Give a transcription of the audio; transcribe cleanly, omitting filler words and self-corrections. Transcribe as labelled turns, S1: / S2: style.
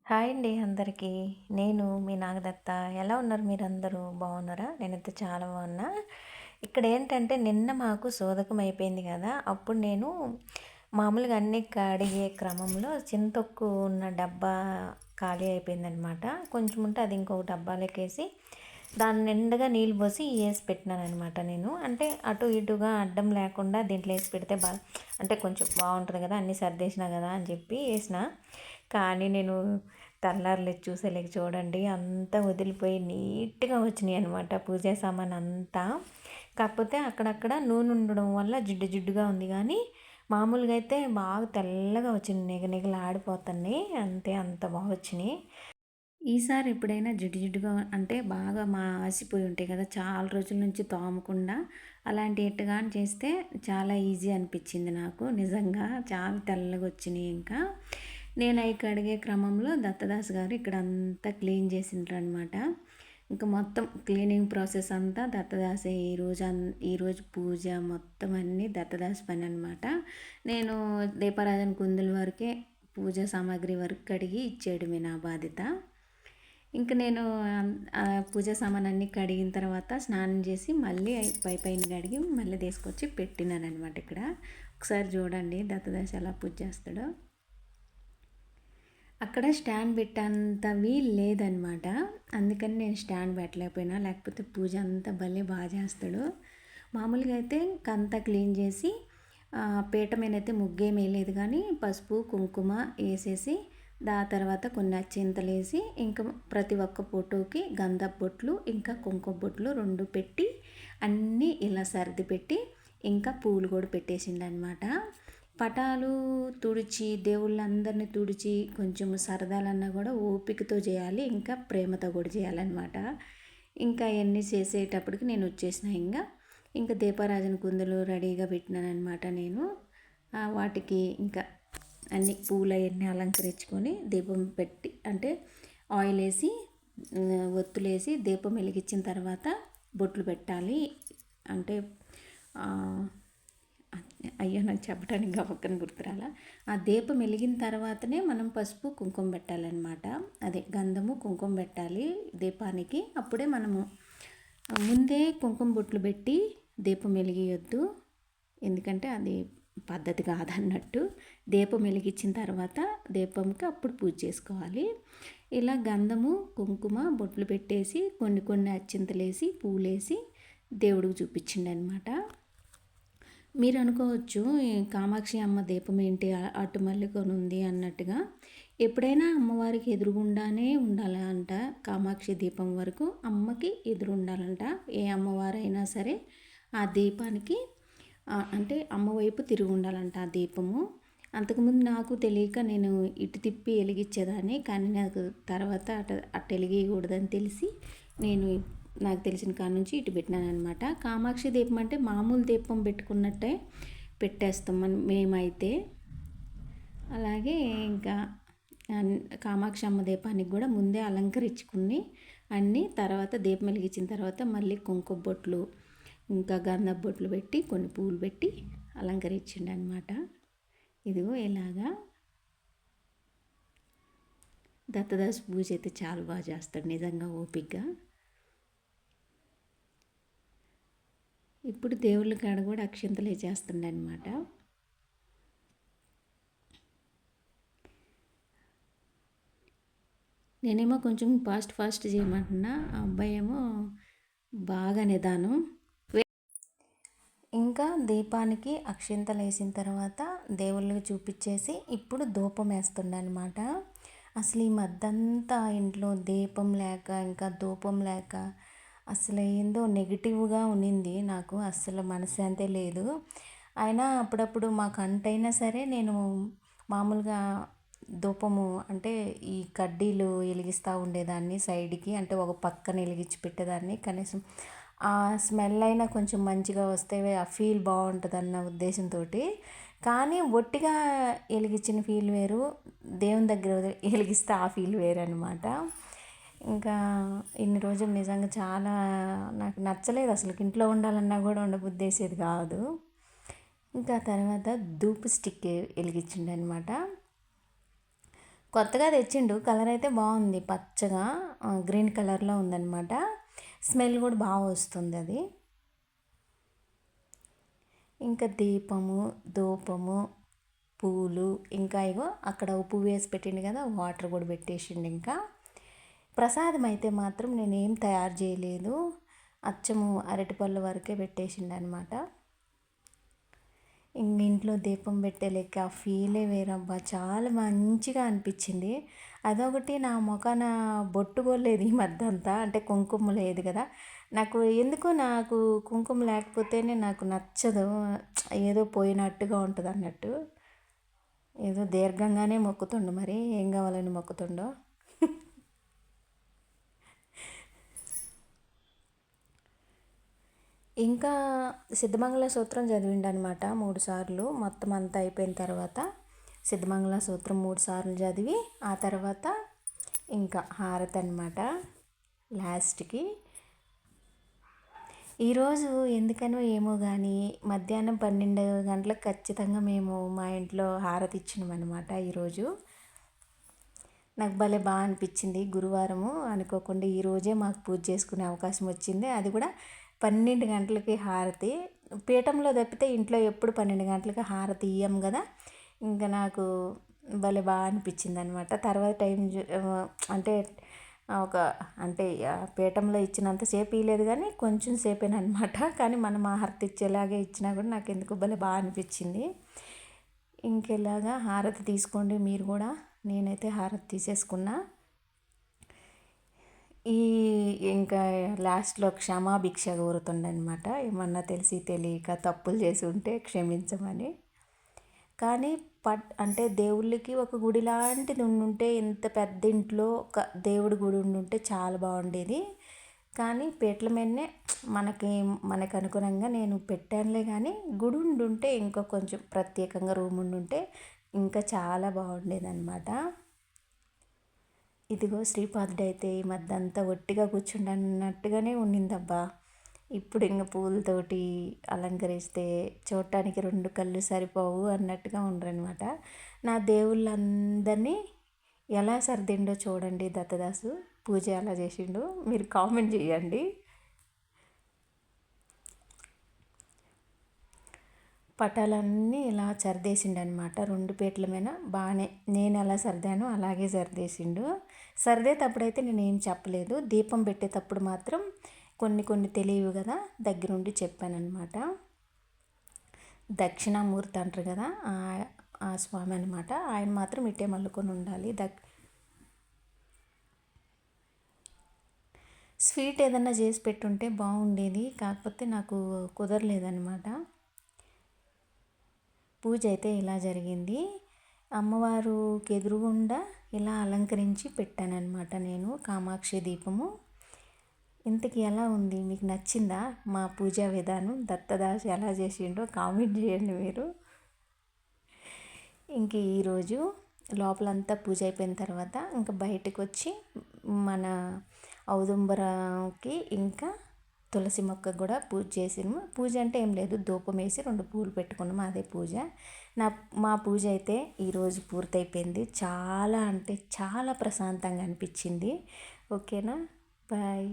S1: Hi అండి అందరికీ. నేను మీ నాగదత్త. ఎలా ఉన్నారు మీరందరూ? బాగున్నారా? నేనైతే చాలా బాగున్నా. ఇక్కడేంటంటే నిన్న మాకు శోధకం అయిపోయింది కదా! అప్పుడు నేను మామూలుగా అన్నీ కడిగే క్రమంలో చింతొక్కు ఉన్న డబ్బా ఖాళీ అయిపోయిందనమాట. కొంచెం ఉంటే అది ఇంకొక డబ్బాలోకేసి దాని నిండుగా నీళ్ళు పోసి ఏసి పెట్టినాననమాట నేను. అంటే అటు ఇటుగా అడ్డం లేకుండా దీంట్లో ఏసి పెడితే అంటే కొంచెం బాగుంటుంది కదా! అన్నీ సర్దేసినా కదా అని చెప్పి ఏసిన. కానీ నేను తెల్లారలేచి చూసేలేక చూడండి అంతా వదిలిపోయి నీట్‌గా వచ్చినాయి అనమాట పూజా సామాను అంతా. కాకపోతే అక్కడక్కడ నూనె ఉండడం వల్ల జిడ్డు జిడ్డుగా ఉంది కానీ మామూలుగా అయితే బాగా తెల్లగా వచ్చింది. నిగనిగలాడిపోతున్నాయి. అంతే అంత బాగా వచ్చినాయి. ఈసారి ఎప్పుడైనా జిడ్డు జిడ్డుగా అంటే బాగా మాసిపోయి ఉంటాయి కదా! చాలా రోజుల నుంచి తోమకుండా అలాంటి ఎట్టుగాని చేస్తే చాలా ఈజీ అనిపించింది నాకు. నిజంగా చాలా తెల్లగా వచ్చినాయి ఇంకా. నేను అవి కడిగే క్రమంలో దత్తదాస్ గారు ఇక్కడ అంతా క్లీన్ చేసిండ్రనమాట. ఇంకా మొత్తం క్లీనింగ్ ప్రాసెస్ అంతా దత్తదాసే. ఈరోజు పూజ మొత్తం అన్నీ దత్తదాస్ పని అనమాట. నేను దీపారాధన కుందుల వరకే పూజ సామాగ్రి వరకు కడిగి ఇచ్చేయడమే నా బాధ్యత. ఇంక నేను పూజా సామానన్నీ కడిగిన తర్వాత స్నానం చేసి మళ్ళీ పైన కడిగి మళ్ళీ తీసుకొచ్చి పెట్టినాననమాట ఇక్కడ. ఒకసారి చూడండి దత్తదాస్ ఎలా పూజ చేస్తాడో. అక్కడ స్టాండ్ పెట్టేంత వీలు లేదనమాట. అందుకని నేను స్టాండ్ పెట్టలేకపోయినా, లేకపోతే పూజ అంతా భలే బాగా చేస్తాడు. మామూలుగా అయితే అంతా క్లీన్ చేసి పీట మీదైతే ముగ్గేమి వేయలేదు కానీ పసుపు కుంకుమ వేసేసి తర్వాత కొన్ని అక్షింతలేసి ఇంకా ప్రతి ఒక్క ఫోటోకి గంధపు బొట్లు ఇంకా కుంకుమ బొట్లు 2 పెట్టి అన్నీ ఇలా సర్ది పెట్టి ఇంకా పూలు కూడా పెట్టేసిండనమాట. పటాలు తుడిచి దేవుళ్ళందరినీ తుడిచి కొంచెం సరదాలన్నా కూడా ఓపికతో చేయాలి, ఇంకా ప్రేమతో కూడా చేయాలన్నమాట. ఇంకా అవన్నీ చేసేటప్పటికి నేను వచ్చేసిన. ఇంకా దీపారాజన కుందులు రెడీగా పెట్టినానమాట నేను. వాటికి ఇంకా అన్ని పూలు అవన్నీ అలంకరించుకొని దీపం పెట్టి అంటే ఆయిల్ వేసి ఒత్తులేసి దీపం వెలిగించిన తర్వాత బొట్లు పెట్టాలి. అంటే అయ్యో నాకు చెప్పడానికి గబక్కన గుర్తురాలా. ఆ దీపం వెలిగిన తర్వాతనే మనం పసుపు కుంకుమ పెట్టాలన్నమాట. అదే గంధము కుంకుమ పెట్టాలి దీపానికి. అప్పుడే మనము ముందే కుంకుమ బొట్లు పెట్టి దీపం వెలిగియొద్దు, ఎందుకంటే అది పద్ధతి కాదన్నట్టు. దీపం వెలిగించిన తర్వాత దీపంకి అప్పుడు పూజ చేసుకోవాలి. ఇలా గంధము కుంకుమ బొట్లు పెట్టేసి కొన్ని అక్షింతలేసి పూలేసి దేవుడికి చూపించిండు అనమాట. మీరు అనుకోవచ్చు కామాక్షి అమ్మ దీపం ఏంటి అటు మల్లికొని ఉంది అన్నట్టుగా. ఎప్పుడైనా అమ్మవారికి ఎదురుగుండానే ఉండాలంట. కామాక్షి దీపం వరకు అమ్మకి ఎదురు ఉండాలంట. ఏ అమ్మవారైనా సరే ఆ దీపానికి అంటే అమ్మ వైపు తిరిగి ఉండాలంట ఆ దీపము. అంతకుముందు నాకు తెలియక నేను ఇటు తిప్పి వెలిగించేదాన్ని, కానీ నాకు తర్వాత అటు వెలిగకూడదని తెలిసి నేను నాకు తెలిసిన కాడ నుంచి ఇటు పెట్టినాను అనమాట. కామాక్షి దీపం అంటే మామూలు దీపం పెట్టుకున్నట్టే పెట్టేస్తాం మేమైతే. అలాగే ఇంకా కామాక్షి అమ్మ దీపానికి కూడా ముందే అలంకరించుకుని అన్నీ తర్వాత దీపం వెలిగించిన తర్వాత మళ్ళీ కుంకుమ బొట్లు ఇంకా గంధపు బొట్లు పెట్టి కొన్ని పూలు పెట్టి అలంకరించిండు అనమాట. ఇదిగో ఇలాగా దత్తదాస్ పూజ అయితే చాలా బాగా చేస్తాడు నిజంగా ఓపికగా. ఇప్పుడు దేవుళ్ళ కాడ కూడా అక్షింతలే చేస్తుండే అనమాట. నేనేమో కొంచెం ఫాస్ట్ చేయమంటున్నా, ఆ అబ్బాయి ఏమో బాగా నిదానం. ఇంకా దీపానికి అక్షింతలు వేసిన తర్వాత దేవుళ్ళకి చూపించేసి ఇప్పుడు ధూపం వేస్తుండే అనమాట. అసలు ఈ మధ్యంతా ఇంట్లో దీపం లేక ఇంకా ధూపం లేక అసలు ఏందో నెగిటివ్గా ఉన్నింది. నాకు అస్సలు మనశ్శాంతే లేదు. అయినా అప్పుడప్పుడు మాకు అంటైనా సరే నేను మామూలుగా ధూపము అంటే ఈ కడ్డీలు వెలిగిస్తూ ఉండేదాన్ని సైడ్కి, అంటే ఒక పక్కన వెలిగించి పెట్టేదాన్ని. కనీసం ఆ స్మెల్ అయినా కొంచెం మంచిగా వస్తే ఆ ఫీల్ బాగుంటుంది అన్న ఉద్దేశంతో. కానీ ఒట్టిగా వెలిగించిన ఫీల్ వేరు, దేవుని దగ్గర వెలిగిస్తే ఆ ఫీల్ వేరు అనమాట. ఇంకా ఇన్ని రోజులు నిజంగా చాలా నాకు నచ్చలేదు అసలు. ఇంట్లో ఉండాలన్నా కూడా ఉండబుద్దేసేది కాదు. ఇంకా తర్వాత ధూప్ స్టిక్ వెలిగించిండు అనమాట. కొత్తగా తెచ్చిండు. కలర్ అయితే బాగుంది, పచ్చగా గ్రీన్ కలర్లో ఉందన్నమాట. స్మెల్ కూడా బాగా వస్తుంది అది. ఇంకా దీపము, ధూపము, పూలు, ఇంకా ఇగో అక్కడ పువ్వు వేసి పెట్టిండు కదా, వాటర్ కూడా పెట్టేసిండు. ఇంకా ప్రసాదం అయితే మాత్రం నేనేం తయారు చేయలేదు, అచ్చము అరటిపళ్ళు వరకే పెట్టేసిండు అనమాట. ఇంక ఇంట్లో దీపం పెట్టే లెక్క ఆ ఫీలే వేరబ్బా, చాలా మంచిగా అనిపించింది. అదొకటి, నా మొఖాన బొట్టు కూడా లేదు ఈ మధ్య అంతా, అంటే కుంకుమ లేదు కదా. నాకు కుంకుమ లేకపోతేనే నాకు నచ్చదు, ఏదో పోయినట్టుగా ఉంటుంది అన్నట్టు. ఏదో దీర్ఘంగానే మొక్కుతుండు, మరి ఏం కావాలని మొక్కుతుండో. ఇంకా సిద్ధమంగళ సూత్రం చదివిండనమాట 3 సార్లు. మొత్తం అంతా అయిపోయిన తర్వాత సిద్ధమంగళ సూత్రం 3 సార్లు చదివి, ఆ తర్వాత ఇంకా హారతి అనమాట లాస్ట్కి. ఈరోజు ఎందుకనో ఏమో కానీ మధ్యాహ్నం 12 గంటలకు ఖచ్చితంగా మేము మా ఇంట్లో హారతి ఇచ్చినామన్నమాట ఈరోజు. నాకు భలే బాగా అనిపించింది. గురువారము అనుకోకుండా ఈరోజే మాకు పూజ చేసుకునే అవకాశం వచ్చింది. అది కూడా 12 గంటలకి హారతి. పీఠంలో తప్పితే ఇంట్లో ఎప్పుడు 12 గంటలకి హారతి ఇయ్యం కదా. ఇంకా నాకు భలే బాగా అనిపించింది అనమాట. తర్వాత అంటే ఒక అంటే పీఠంలో ఇచ్చినంతసేపు ఇవ్వలేదు కానీ కొంచెం సేపేనమాట. కానీ మనం హారతి ఇచ్చేలాగే ఇచ్చినా కూడా నాకు ఎందుకు భలే బాగా అనిపించింది. ఇంకెలాగా హారతి తీసుకోండి మీరు కూడా. నేనైతే హారతి తీసేసుకున్నా. ఈ ఇంకా లాస్ట్లో క్షమాభిక్ష కోరుతుండనమాట, ఏమన్నా తెలిసి తెలియక తప్పులు చేసి ఉంటే క్షమించమని. కానీ అంటే దేవుళ్ళకి ఒక గుడి లాంటిది ఉండుంటే, ఇంత పెద్ద ఇంట్లో ఒక దేవుడి గుడి ఉండుంటే చాలా బాగుండేది. కానీ పీటల మీదనే మనకు అనుగుణంగా నేను పెట్టానులే. కానీ గుడి ఉండుంటే ఇంకా కొంచెం ప్రత్యేకంగా రూమ్ ఉండుంటే ఇంకా చాలా బాగుండేది అనమాట. ఇదిగో శ్రీపాదుడు అయితే ఈ మధ్య అంతా ఒట్టిగా కూర్చుండన్నట్టుగానే ఉండిందబ్బా. ఇప్పుడు ఇంక పూలతోటి అలంకరిస్తే చూడటానికి 2 కళ్ళు సరిపోవు అన్నట్టుగా ఉండరనమాట. నా దేవుళ్ళందరినీ ఎలా సర్దిండో చూడండి దత్తదాసు. పూజ ఎలా చేసిండో మీరు కామెంట్ చేయండి. పటాలన్నీ ఇలా సర్దేసిండనమాట 2 పీటల మీద. బాగానే నేను ఎలా సర్దానో అలాగే సర్దేసిండు. సర్దేటప్పుడైతే నేనేం చెప్పలేదు. దీపం పెట్టేటప్పుడు మాత్రం కొన్ని తెలియవు కదా, దగ్గరుండి చెప్పానమాట. దక్షిణామూర్తి అంటారు కదా, ఆ స్వామి అనమాట. ఆయన మాత్రం ఇట్టే మల్లుకొని ఉండాలి. స్వీట్ ఏదన్నా చేసి పెట్టుంటే బాగుండేది, కాకపోతే నాకు కుదరలేదనమాట. పూజ అయితే ఇలా జరిగింది. అమ్మవారికి ఎదురుగుండా ఇలా అలంకరించి పెట్టానన్నమాట నేను కామాక్షి దీపము. ఇంతకీ ఎలా ఉంది, మీకు నచ్చిందా మా పూజా విధానం? దత్తదాస్ ఎలా చేసిండో కామెంట్ చేయండి మీరు. ఇంక ఈరోజు లోపలంతా పూజ అయిపోయిన తర్వాత ఇంకా బయటకు వచ్చి మన ఔదుంబరాకి ఇంకా తులసి మొక్కకు కూడా పూజ చేసినాము. పూజ అంటే ఏం లేదు, ధూపం వేసి 2 పూలు పెట్టుకున్నాము, అదే పూజ. మా పూజ అయితే ఈరోజు పూర్తయిపోయింది. చాలా అంటే చాలా ప్రశాంతంగా అనిపించింది. ఓకేనా, బాయ్.